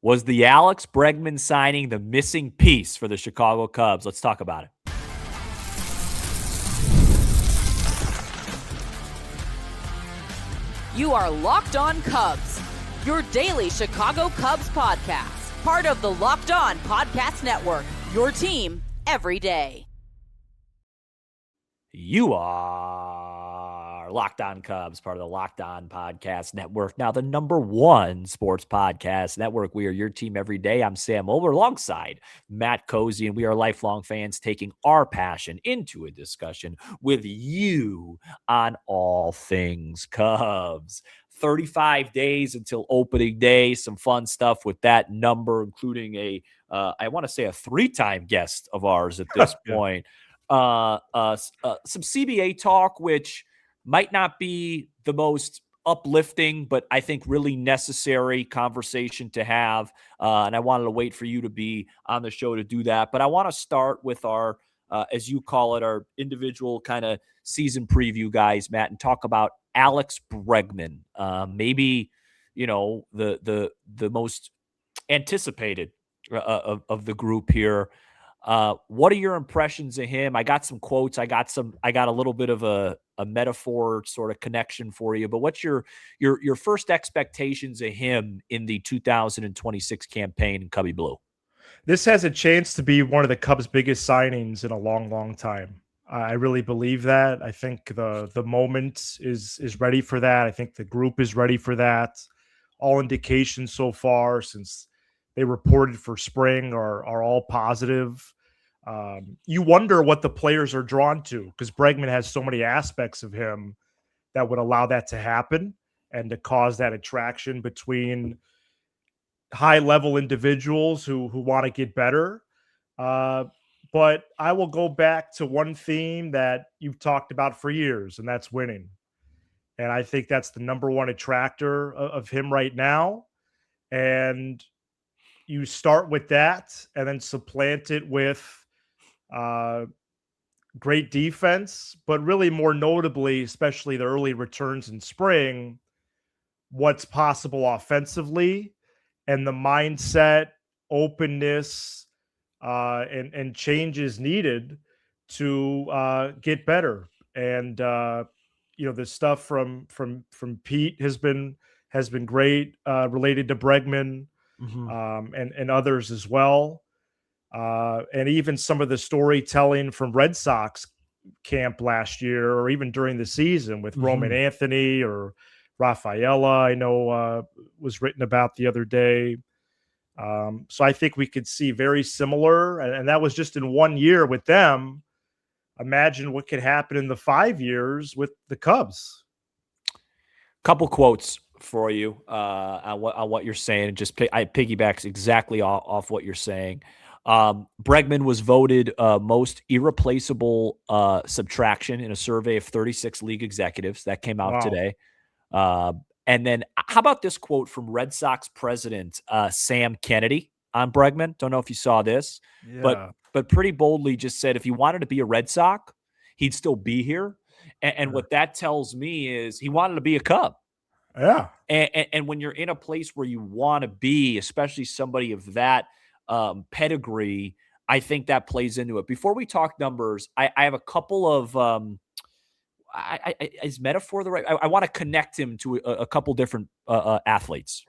Was the Alex Bregman signing the missing piece for the Chicago Cubs? Let's talk about it. You are Locked On Cubs, your daily Chicago Cubs podcast, part of the Locked On Podcast Network, your team every day. You are Locked On Cubs, part of the Locked On Podcast Network, now the #1 sports podcast network. We are your team every day. I'm Sam Olver alongside Matt Cozy, and we are lifelong fans taking our passion into a discussion with you on all things Cubs. 35 days until opening day. Some fun stuff with that number, including I want to say a 3-time guest of ours at this point. Some CBA talk, which might not be the most uplifting, but I think really necessary conversation to have. And I wanted to wait for you to be on the show to do that. But I want to start with our, as you call it, our individual kind of season preview guys, Matt, and talk about Alex Bregman. Maybe, the most anticipated of the group here. What are your impressions of him? I got some quotes. I got a little bit of a metaphor sort of connection for you, but what's your first expectations of him in the 2026 campaign in Cubby Blue? This has a chance to be one of the Cubs' biggest signings in a long, long time. I really believe that. I think the moment is ready for that. I think the group is ready for that. All indications so far, since they reported for spring, are all positive. You wonder what the players are drawn to, because Bregman has so many aspects of him that would allow that to happen and to cause that attraction between high-level individuals who want to get better. But I will go back to one theme that you've talked about for years, and that's winning. And I think that's the #1 attractor of him right now. And you start with that and then supplant it with great defense, but really more notably, especially the early returns in spring, what's possible offensively and the mindset, openness, and changes needed to get better. And the stuff from Pete has been great, related to Bregman, and others as well. And even some of the storytelling from Red Sox camp last year, or even during the season with Roman Anthony or Rafaela, I know was written about the other day. So I think we could see very similar, and that was just in 1 year with them. Imagine what could happen in the 5 years with the Cubs. Couple quotes for you on what you're saying, and I piggybacks exactly off what you're saying. Bregman was voted most irreplaceable subtraction in a survey of 36 league executives that came out today. And then how about this quote from Red Sox president Sam Kennedy on Bregman? Don't know if you saw this, but pretty boldly just said if he wanted to be a Red Sox, he'd still be here. And what that tells me is he wanted to be a Cub. Yeah. And when you're in a place where you want to be, especially somebody of that pedigree, I think that plays into it. Before we talk numbers, I have a couple of is metaphor the right? I want to connect him to a couple different athletes.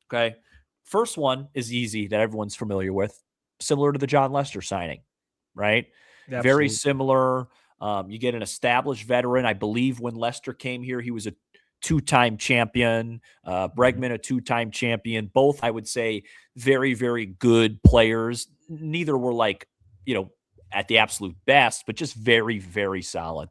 Okay. First one is easy, that everyone's familiar with, similar to the John Lester signing, right? Absolutely. Very similar. You get an established veteran. I believe when Lester came here, he was a 2-time champion, Bregman, a 2-time champion. Both, I would say, very, very good players. Neither were at the absolute best, but just very, very solid.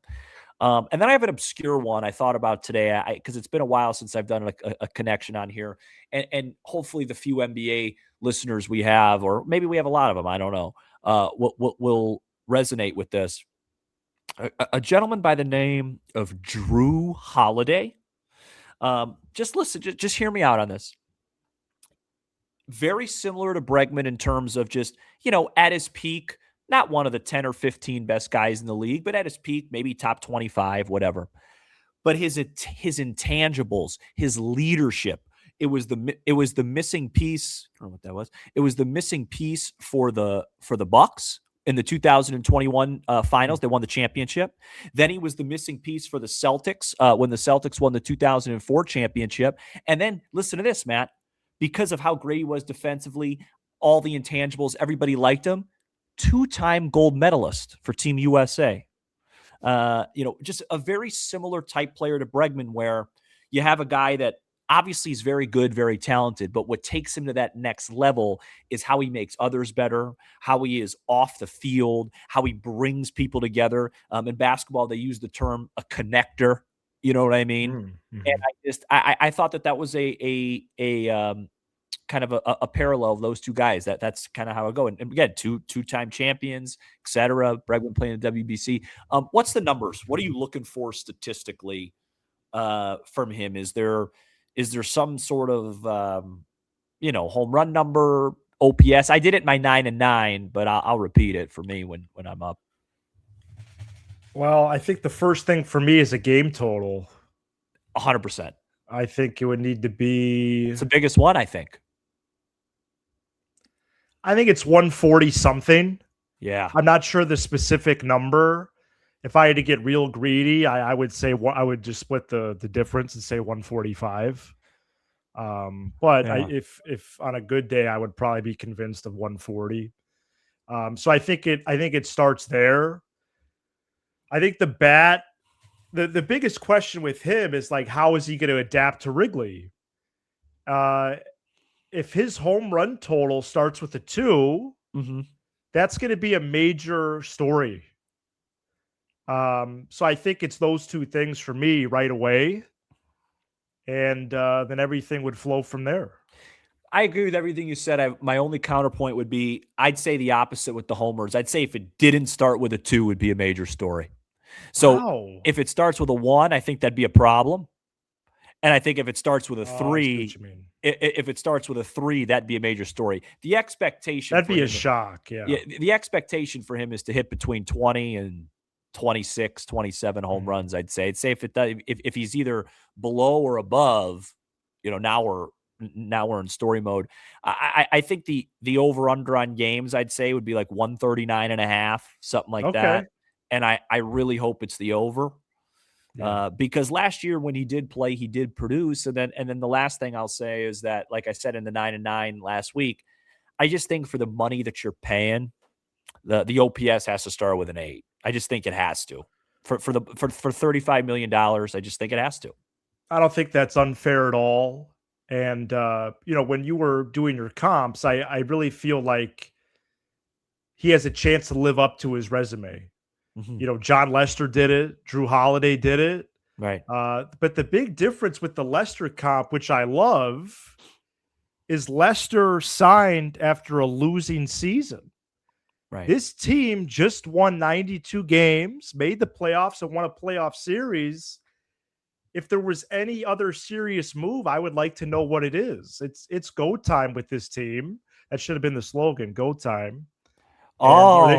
And then I have an obscure one I thought about today, because it's been a while since I've done a connection on here, and hopefully the few NBA listeners we have, or maybe we have a lot of them, I don't know, will resonate with this. A gentleman by the name of Drew Holiday. Just listen, just hear me out on this. Very similar to Bregman in terms of just, at his peak, not one of the 10 or 15 best guys in the league, but at his peak, maybe top 25, whatever. But his intangibles, his leadership, it was the missing piece. I don't know what that was. It was the missing piece for the Bucks in the 2021 finals. They won the championship. Then he was the missing piece for the Celtics when the Celtics won the 2004 championship. And then listen to this, Matt, because of how great he was defensively, all the intangibles, everybody liked him. 2-time gold medalist for Team USA. Just a very similar type player to Bregman, where you have a guy that obviously is very good, very talented, but what takes him to that next level is how he makes others better, how he is off the field, how he brings people together. In basketball, they use the term a connector. You know what I mean? Mm-hmm. And I thought that was a kind of a parallel of those two guys. That's kind of how it go. And again, two-time champions, et cetera. Bregman playing the WBC. What's the numbers? What are you looking for statistically from him? Is there some sort of home run number, OPS? I did it in my 9-9, but I'll repeat it for me when I'm up. Well, I think the first thing for me is a game total. 100%. I think it would need to be. It's the biggest one, I think. I think it's 140 something. Yeah. I'm not sure the specific number. If I had to get real greedy, I would say I would just split the difference and say 145. But Yeah. If on a good day, I would probably be convinced of 140. So I think it starts there. I think the bat, the biggest question with him is like, how is he going to adapt to Wrigley? If his home run total starts with a 2, that's going to be a major story. So I think it's those two things for me right away. And then everything would flow from there. I agree with everything you said. My only counterpoint would be, I'd say the opposite with the homers. I'd say if it didn't start with a 2, would be a major story. So if it starts with a 1, I think that'd be a problem. And I think if it starts with a 3, if it starts with a 3, that'd be a major story. The expectation that'd be a shock. Yeah. The expectation for him is to hit between 20 and 26, 27 home runs. I'd say if he's either below or above, now we're in story mode. I think the over under on games, I'd say, would be like 139.5, something like that. And I really hope it's the over. Yeah. Because last year when he did play, he did produce. And then the last thing I'll say is that, like I said in the 9-9 last week, I just think for the money that you're paying, the OPS has to start with an 8. I just think it has to. For $35 million, I just think it has to. I don't think that's unfair at all. And when you were doing your comps, I really feel like he has a chance to live up to his resume. John Lester did it. Drew Holiday did it. Right. But the big difference with the Lester comp, which I love, is Lester signed after a losing season. Right. This team just won 92 games, made the playoffs, and won a playoff series. If there was any other serious move, I would like to know what it is. It's go time with this team. That should have been the slogan, go time. Or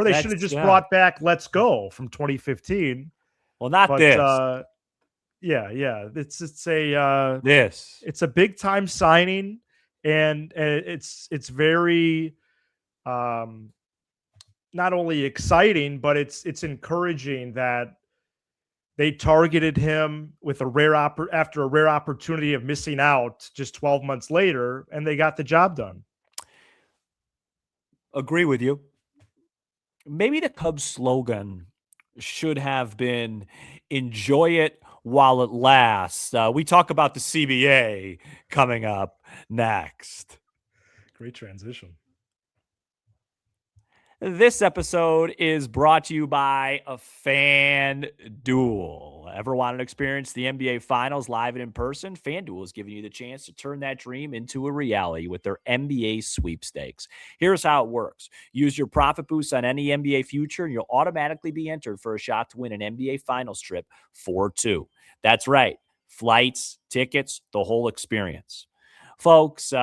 they should have just brought back "Let's Go" from 2015. Well, not this. Yeah. It's a big time signing, and it's very not only exciting, but it's encouraging that they targeted him with after a rare opportunity of missing out just 12 months later, and they got the job done. Agree with you. Maybe the Cubs slogan should have been "Enjoy it while it lasts." We talk about the CBA coming up next. Great transition. This episode is brought to you by a FanDuel. Ever wanted to experience the NBA Finals live and in person? FanDuel is giving you the chance to turn that dream into a reality with their NBA sweepstakes. Here's how it works. Use your profit boost on any NBA future, and you'll automatically be entered for a shot to win an NBA Finals trip for 2. That's right. Flights, tickets, the whole experience. Folks,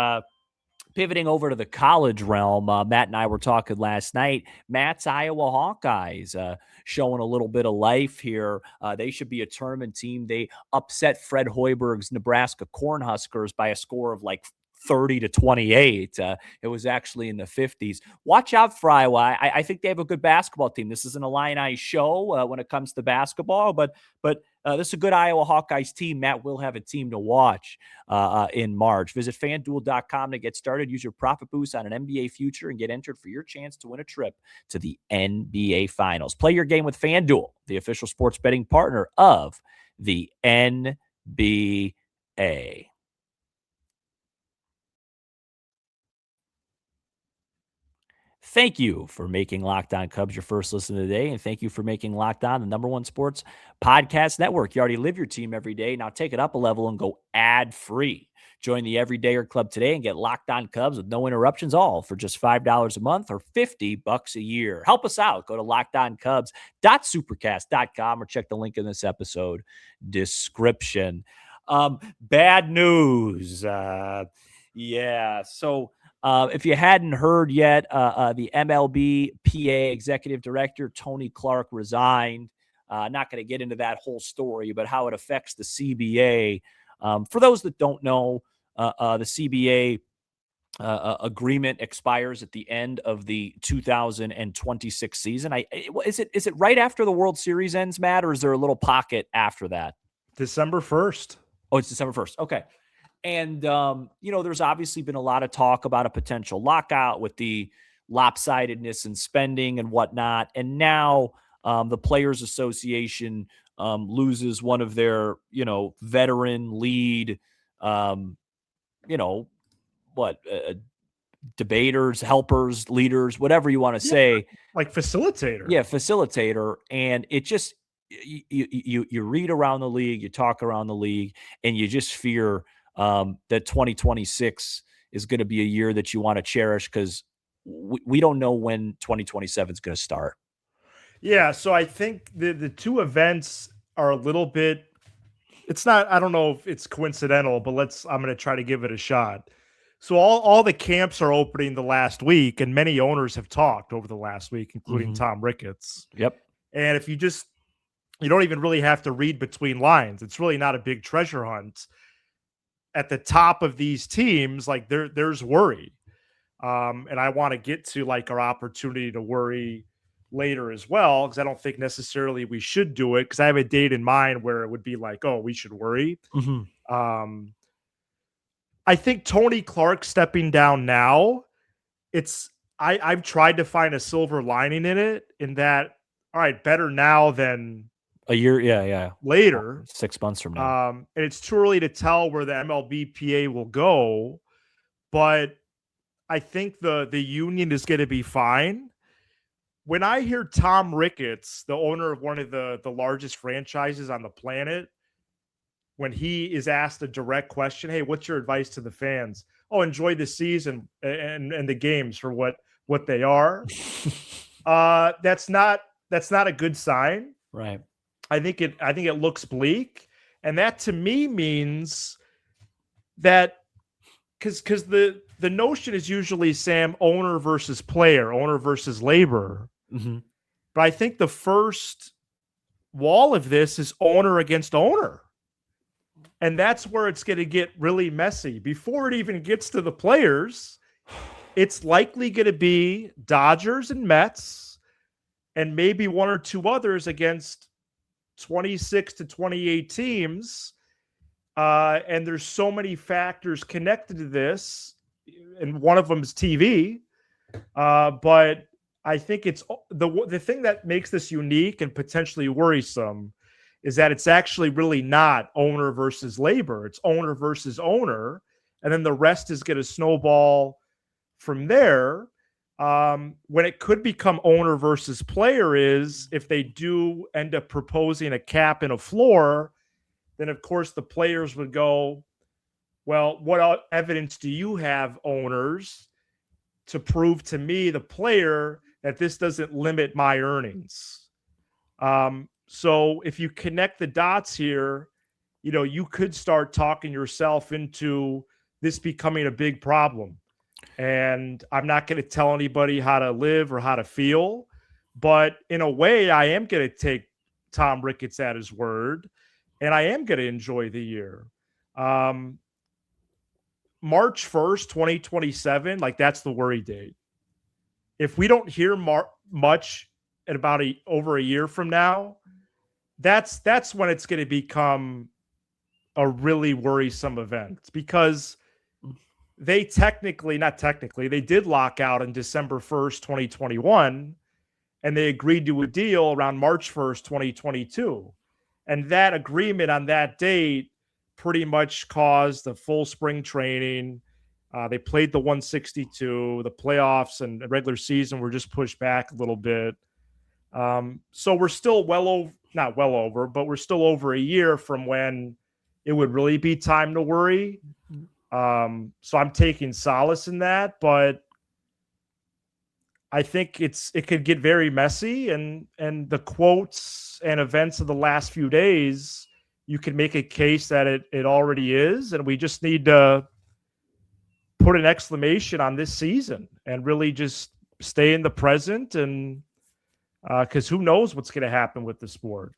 Pivoting over to the college realm, Matt and I were talking last night. Matt's Iowa Hawkeyes showing a little bit of life here. They should be a tournament team. They upset Fred Hoiberg's Nebraska Cornhuskers by a score of like 30-28. It was actually in the 50s. Watch out for Iowa. I think they have a good basketball team. This isn't a Illini show when it comes to basketball, but this is a good Iowa Hawkeyes team. Matt will have a team to watch in March. Visit FanDuel.com to get started. Use your profit boost on an NBA future and get entered for your chance to win a trip to the NBA Finals. Play your game with FanDuel, the official sports betting partner of the NBA. Thank you for making Locked On Cubs your first listen of the day, and thank you for making Locked On the number one sports podcast network. You already live your team every day. Now take it up a level and go ad-free. Join the Everydayer Club today and get Locked On Cubs with no interruptions, all for just $5 a month or $50 a year. Help us out. Go to lockedoncubs.supercast.com or check the link in this episode description. Bad news. If you hadn't heard yet, the MLB PA executive director, Tony Clark, resigned. Not going to get into that whole story, but how it affects the CBA. For those that don't know, the CBA agreement expires at the end of the 2026 season. Is it right after the World Series ends, Matt, or is there a little pocket after that? December 1st. Oh, it's December 1st. Okay. And, there's obviously been a lot of talk about a potential lockout with the lopsidedness and spending and whatnot. And now the Players Association loses one of their, veteran lead, debaters, helpers, leaders, whatever you want to say. Like facilitator. Yeah, facilitator. And it just, you read around the league, you talk around the league, and you just fear that 2026 is going to be a year that you want to cherish because we don't know when 2027 is going to start. Yeah, so I think the two events are a little bit, it's not, I don't know if it's coincidental, but I'm going to try to give it a shot. So all the camps are opening the last week, and many owners have talked over the last week, including Tom Ricketts. Yep. And if you don't even really have to read between lines. It's really not a big treasure hunt. At the top of these teams, like there's worry. And I want to get to like our opportunity to worry later as well, because I don't think necessarily we should do it, because I have a date in mind where it would be like, oh, we should worry. I think Tony Clark stepping down now, I've tried to find a silver lining in it, in that, all right, better now than a year, later, 6 months from now. And it's too early to tell where the MLBPA will go, but I think the union is going to be fine. When I hear Tom Ricketts, the owner of one of the largest franchises on the planet, when he is asked a direct question, hey, what's your advice to the fans? Oh, enjoy the season and the games for what they are. That's not a good sign. Right. I think it looks bleak. And that to me means that because the notion is usually, Sam, owner versus player, owner versus labor. But I think the first wall of this is owner against owner. And that's where it's going to get really messy. Before it even gets to the players, it's likely going to be Dodgers and Mets and maybe one or two others against 26 to 28 teams. And there's so many factors connected to this, and one of them is TV. But I think it's the thing that makes this unique and potentially worrisome is that it's actually really not owner versus labor. It's owner versus owner. And then the rest is going to snowball from there. When it could become owner versus player is if they do end up proposing a cap and a floor, then of course the players would go, well, what evidence do you have, owners, to prove to me, the player, that this doesn't limit my earnings? So if you connect the dots here, you could start talking yourself into this becoming a big problem. and I'm not going to tell anybody how to live or how to feel. But in a way, I am going to take Tom Ricketts at his word, and I am going to enjoy the year. Um, March 1st, 2027, like that's the worry date. If we don't hear much in about over a year from now, that's when it's going to become a really worrisome event, because they they did lock out on December 1st, 2021, and they agreed to a deal around March 1st, 2022. And that agreement on that date pretty much caused the full spring training. They played the 162. The playoffs and regular season were just pushed back a little bit. So we're still not well over, but we're still over a year from when it would really be time to worry. So I'm taking solace in that, but I think it could get very messy, and the quotes and events of the last few days, you can make a case that it already is, and we just need to put an exclamation on this season and really just stay in the present, and because who knows what's going to happen with the sport.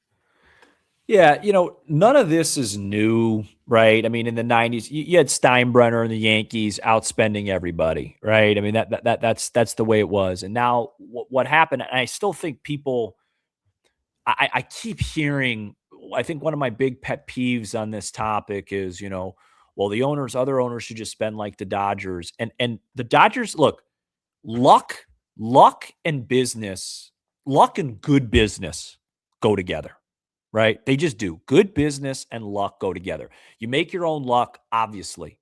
Yeah, none of this is new, right? I mean, in the 90s, you had Steinbrenner and the Yankees outspending everybody, right? I mean, that's the way it was. And now what happened, and I still think people, I keep hearing, I think one of my big pet peeves on this topic is, well, other owners should just spend like the Dodgers. And the Dodgers, look, luck and business, luck and good business go together. Right? They just do. Good business and luck go together. You make your own luck, obviously.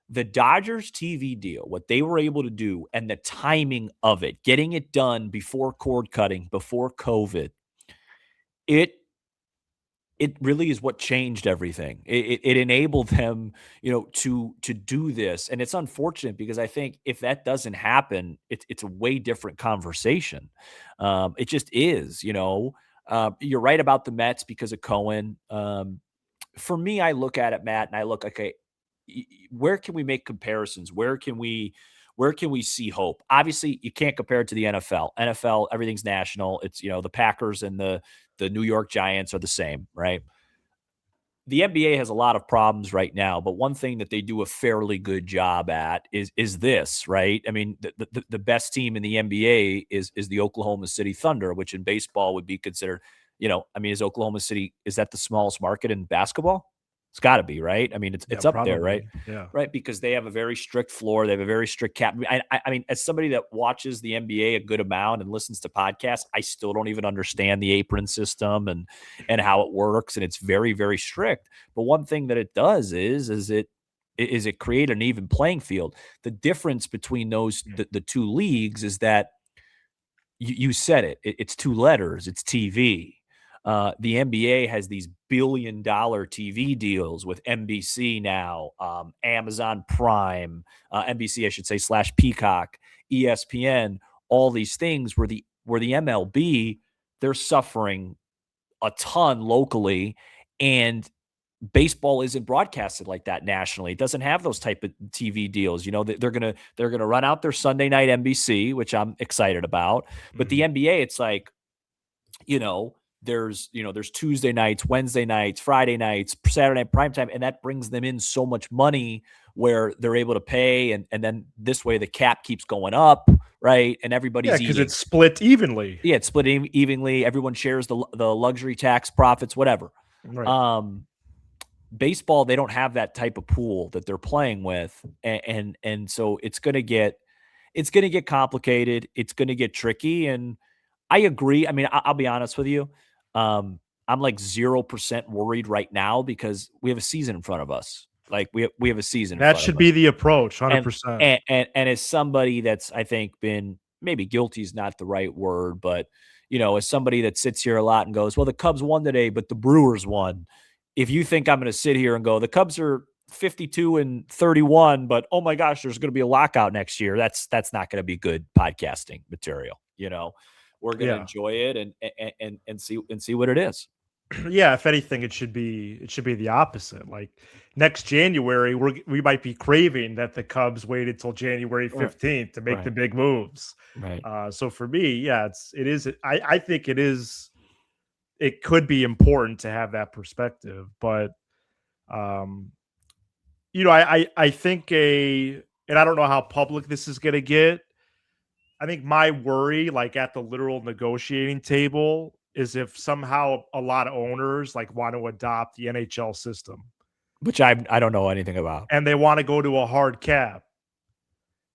The Dodgers TV deal, what they were able to do and the timing of it, getting it done before cord cutting, before COVID, it really is what changed everything. It enabled them, to do this. And it's unfortunate because I think if that doesn't happen, it's a way different conversation. It just is, you're right about the Mets because of Cohen. For me, I look at it, Matt, and I look, okay, where can we make comparisons? Where can we see hope? Obviously, you can't compare it to the NFL. NFL, everything's national. It's, the Packers and the New York Giants are the same, right? The NBA has a lot of problems right now, but one thing that they do a fairly good job at is this, right? I mean, the best team in the NBA is the Oklahoma City Thunder, which in baseball would be considered, is Oklahoma City, is that the smallest market in basketball? It's got to be, right? I mean, it's up there, right? Yeah. Right, because they have a very strict floor. They have a very strict cap. I mean, as somebody that watches the NBA a good amount and listens to podcasts, I still don't even understand the apron system and how it works, and it's very, very strict. But one thing that it does is it create an even playing field. The difference between the two leagues is that you said it. It's two letters. It's TV. The NBA has these billion-dollar TV deals with NBC now, Amazon Prime, NBC, I should say, / Peacock, ESPN, all these things where the MLB, they're suffering a ton locally, and baseball isn't broadcasted like that nationally. It doesn't have those type of TV deals. They're gonna run out their Sunday night NBC, which I'm excited about. But the NBA, it's like, there's Tuesday nights, Wednesday nights, Friday nights, Saturday night prime time, and that brings them in so much money where they're able to pay, and then this way the cap keeps going up, right? And everybody's because it's split evenly. Yeah, it's split evenly. Everyone shares the luxury tax profits, whatever. Right. Baseball, they don't have that type of pool that they're playing with, and so it's gonna get complicated. It's gonna get tricky, and I agree. I mean, I'll be honest with you. I'm like 0% worried right now because we have a season in front of us. Like we have a season. That should be the approach, 100%. And as somebody that's, I think, been, maybe guilty is not the right word, but as somebody that sits here a lot and goes, well, the Cubs won today, but the Brewers won. If you think I'm going to sit here and go, the Cubs are 52-31, but oh my gosh, there's going to be a lockout next year, that's not going to be good podcasting material. We're going to enjoy it and see what it is. Yeah, if anything, it should be the opposite. Like next January, we might be craving that the Cubs waited till January Right. 15th to make the Right. big moves. Right. So for me, yeah, it is. I think it is. It could be important to have that perspective, but um, I think and I don't know how public this is going to get. I think my worry, like at the literal negotiating table, is if somehow a lot of owners like want to adopt the NHL system Which I don't know anything about. and they want to go to a hard cap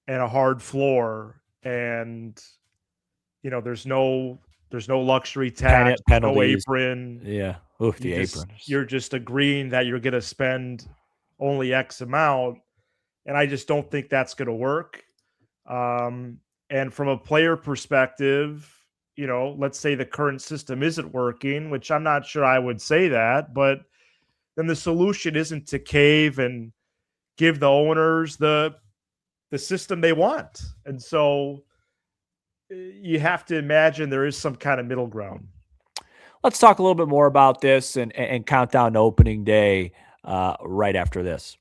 and a hard floor, and there's no luxury tax, there's no Penalties. apron. Yeah. Oof, the apron. You're just agreeing that you're going to spend only X amount, and I just don't think that's going to work. Um, and from a player perspective, let's say the current system isn't working, which I'm not sure I would say that, but then the solution isn't to cave and give the owners the system they want. And so you have to imagine there is some kind of middle ground. Let's talk a little bit more about this and count down to opening day right after this.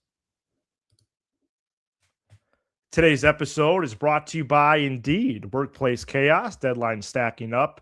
Today's episode is brought to you by Indeed. Workplace chaos, deadline stacking up,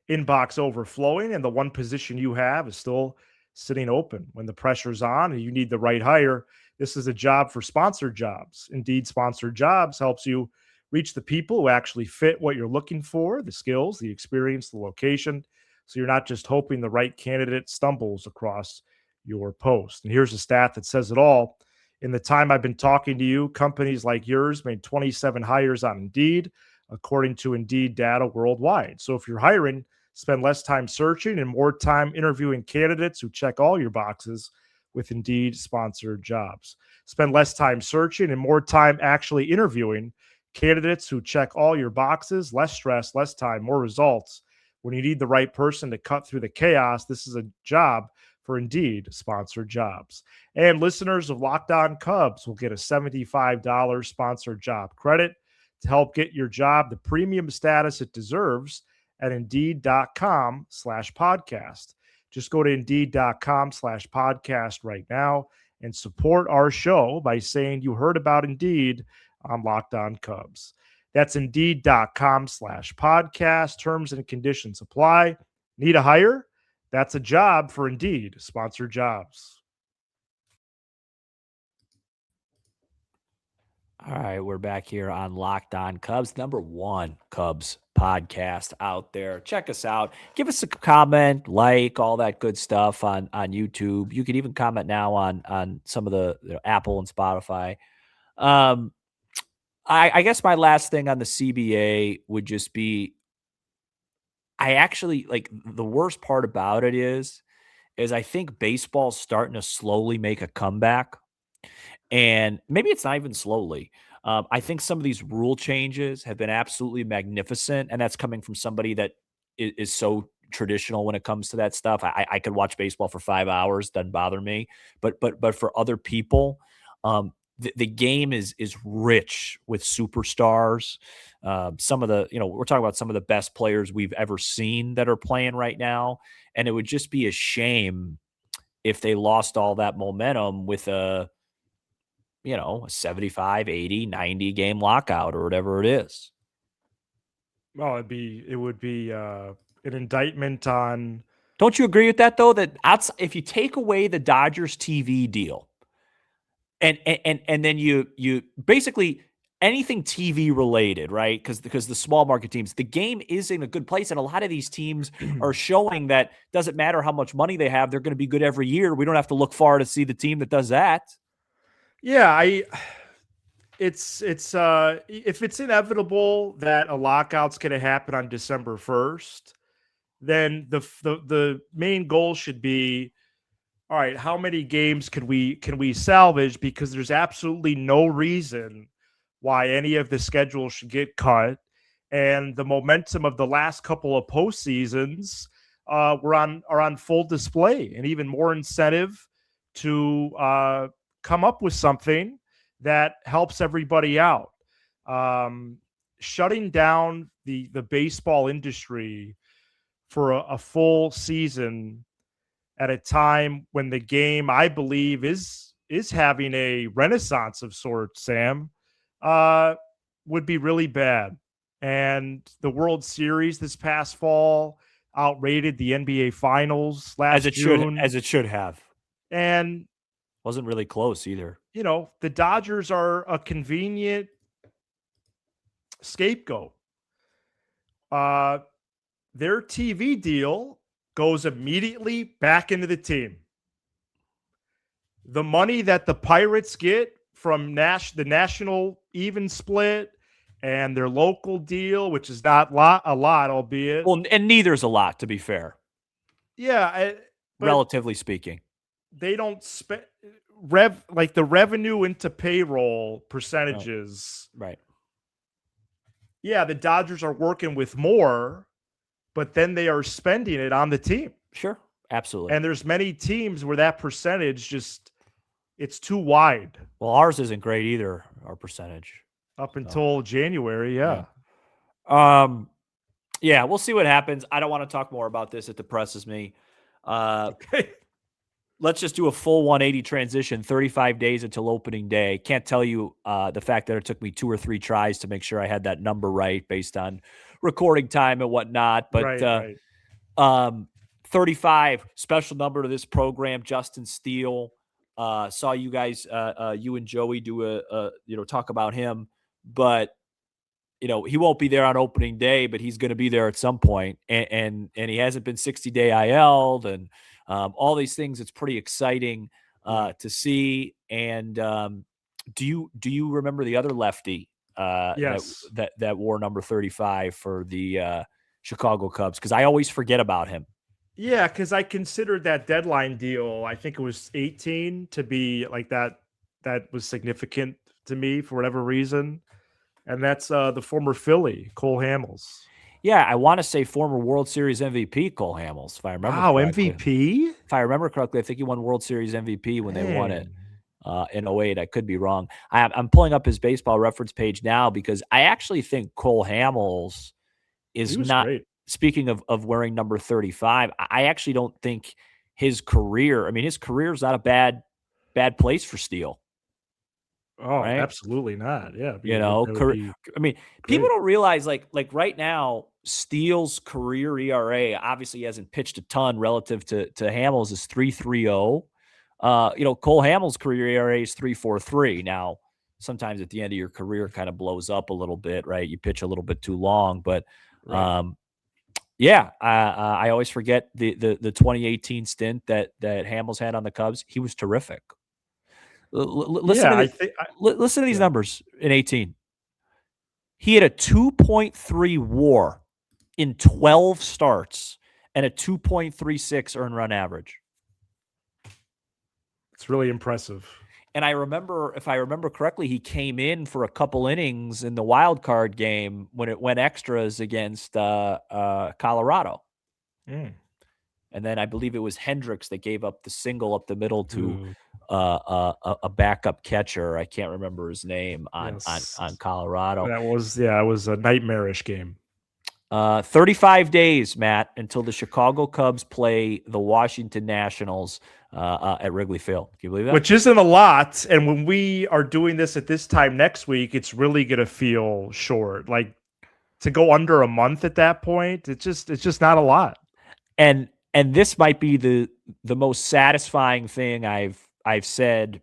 inbox overflowing, and the one position you have is still sitting open. When the pressure's on and you need the right hire, this is a job for sponsored jobs. Indeed, sponsored jobs helps you reach the people who actually fit what you're looking for, the skills, the experience, the location. So you're not just hoping the right candidate stumbles across your post. And here's a stat that says it all. In the time I've been talking to you, companies like yours made 27 hires on Indeed, according to Indeed data worldwide. So if you're hiring, spend less time searching and more time interviewing candidates who check all your boxes with Indeed sponsored jobs. Spend less time searching and more time actually interviewing candidates who check all your boxes, less stress, less time, more results. When you need the right person to cut through the chaos, this is a job for Indeed sponsored jobs. And listeners of Locked On Cubs will get a $75 sponsored job credit to help get your job the premium status it deserves at Indeed.com/podcast. Just go to Indeed.com/podcast right now and support our show by saying you heard about Indeed on Locked On Cubs. That's Indeed.com/podcast. Terms and conditions apply. Need a hire? That's a job for Indeed sponsored jobs. All right, we're back here on Locked On Cubs, number one Cubs podcast out there. Check us out. Give us a comment, like all that good stuff on YouTube. You can even comment now on some of the Apple and Spotify. I guess my last thing on the CBA would just be, I actually like the worst part about it is I think baseball's starting to slowly make a comeback. And maybe it's not even slowly. I think some of these rule changes have been absolutely magnificent, and that's coming from somebody that is so traditional when it comes to that stuff. I could watch baseball for 5 hours, doesn't bother me. But for other people, the game is rich with superstars. Some of the we're talking about some of the best players we've ever seen that are playing right now, and it would just be a shame if they lost all that momentum with a 75, 80, 90 game lockout or whatever it is. Well, it would be an indictment on. Don't you agree with that though? That if you take away the Dodgers TV deal and then you basically anything TV related, right? Because the small market teams, the game is in a good place, and a lot of these teams are showing that doesn't matter how much money they have, they're going to be good every year. We don't have to look far to see the team that does that. Yeah, it's if it's inevitable that a lockout's going to happen on December 1st, then the main goal should be, all right, how many games can we salvage, because there's absolutely no reason why any of the schedule should get cut, and the momentum of the last couple of postseasons are on full display, and even more incentive to come up with something that helps everybody out. Shutting down the baseball industry for a full season at a time when the game, I believe, is having a renaissance of sorts, Sam, would be really bad. And the World Series this past fall outrated the NBA Finals last June. As it should have. And wasn't really close either. You know, the Dodgers are a convenient scapegoat. Their TV deal goes immediately back into the team. The money that the Pirates get from the national even split and their local deal, which is not a lot, albeit. Well, and neither's a lot, to be fair. Yeah. Relatively speaking. They don't spend like the revenue into payroll percentages. Oh, right. Yeah, the Dodgers are working with more, but then they are spending it on the team. Sure. Absolutely. And there's many teams where that percentage it's too wide. Well, ours isn't great either, our percentage. Up until January, yeah. Yeah, we'll see what happens. I don't want to talk more about this. It depresses me. Okay. Let's just do a full 180 transition, 35 days until opening day. Can't tell you the fact that it took me 2 or 3 tries to make sure I had that number right based on recording time and whatnot. But 35, special number to this program, Justin Steele. Saw you guys, you and Joey do talk about him. But, he won't be there on opening day, but he's going to be there at some point. And he hasn't been 60-day IL'd and all these things. It's pretty exciting to see. And do you remember the other lefty yes. that wore number 35 for the Chicago Cubs? Because I always forget about him. Yeah, because I considered that deadline deal, I think it was 18, to be like that was significant to me for whatever reason. And that's the former Philly, Cole Hamels. Yeah, I want to say former World Series MVP Cole Hamels, if I remember correctly. MVP? If I remember correctly, I think he won World Series MVP when they won it in 08. I could be wrong. I'm pulling up his baseball reference page now because I actually think Cole Hamels is not great. Speaking of wearing number 35, I actually don't think his career is not a bad place for Steele. Oh, right? Absolutely not. Yeah. People don't realize like right now, Steele's career ERA, obviously he hasn't pitched a ton relative to Hamels, is 3.30. Cole Hamels' career ERA is 3.43. Now, sometimes at the end of your career kind of blows up a little bit, right? You pitch a little bit too long, but right. I always forget the 2018 stint that Hamels had on the Cubs. He was terrific. Listen to these numbers in 18. He had a 2.3 WAR in 12 starts and a 2.36 earned run average. It's really impressive. And I remember, if I remember correctly, he came in for a couple innings in the wild card game when it went extras against Colorado. And then I believe it was Hendricks that gave up the single up the middle to a backup catcher. I can't remember his name on Colorado. It was a nightmarish game. 35 days, Matt, until the Chicago Cubs play the Washington Nationals at Wrigley Field. Can you believe that? Which isn't a lot. And when we are doing this at this time next week, it's really going to feel short. Like, to go under a month at that point, it's just not a lot. And this might be the most satisfying thing I've said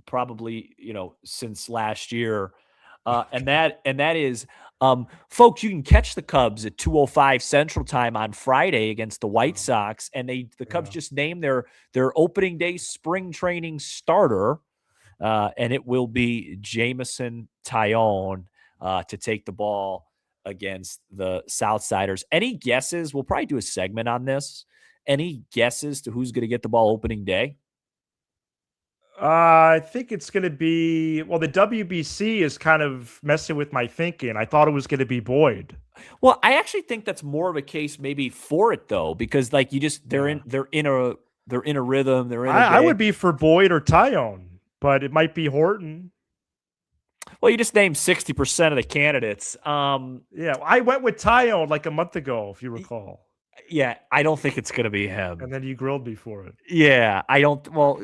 probably, since last year. And that is, folks, you can catch the Cubs at 2:05 Central Time on Friday against the White Sox, and the Cubs just named their opening day spring training starter, and it will be Jameson Taillon to take the ball against the Southsiders. Any guesses? We'll probably do a segment on this. Any guesses to who's going to get the ball opening day? I think it's going to be, the WBC is kind of messing with my thinking. I thought it was going to be Boyd. Well, I actually think that's more of a case maybe for it though, because like they're in a rhythm. I would be for Boyd or Taillon, but it might be Horton. Well, you just named 60% of the candidates. I went with Taillon like a month ago, if you recall. Yeah, I don't think it's gonna be him. And then you grilled me for it. Yeah, I don't. Well,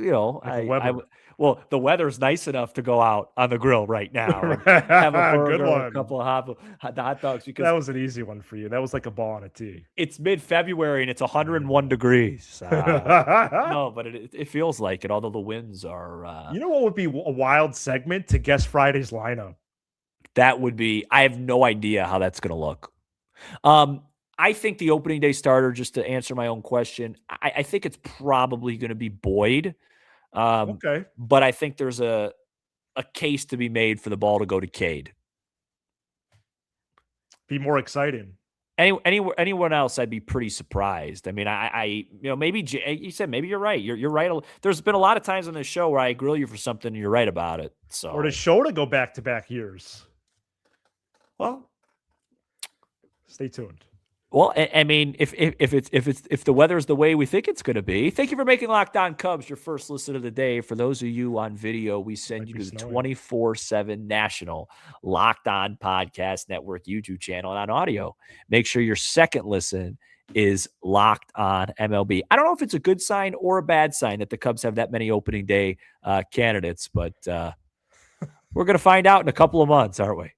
Like a Weber. Well, the weather's nice enough to go out on the grill right now and have a Good burger, a one. couple of hot dogs because That was an easy one for you. That was like a ball on a tee. it's mid-February and it's 101 degrees. No, but it feels like it. Although the winds are. You know what would be a wild segment to guess Friday's lineup? That would be. I have no idea how that's going to look. I think the opening day starter, just to answer my own question, I think it's probably going to be Boyd. Okay. But I think there's a case to be made for the ball to go to Cade. Be more exciting. Anyone else, I'd be pretty surprised. I mean, maybe you said maybe you're right. You're right. There's been a lot of times on this show where I grill you for something and you're right about it. So Or the show to go back-to-back years. well, stay tuned. Well, I mean, if the weather is the way we think it's going to be, thank you for making Locked On Cubs your first listen of the day. For those of you on video, we send you to the 24/7 national Locked On Podcast Network YouTube channel, and on audio, make sure your second listen is Locked On MLB. I don't know if it's a good sign or a bad sign that the Cubs have that many opening day candidates, but we're going to find out in a couple of months, aren't we?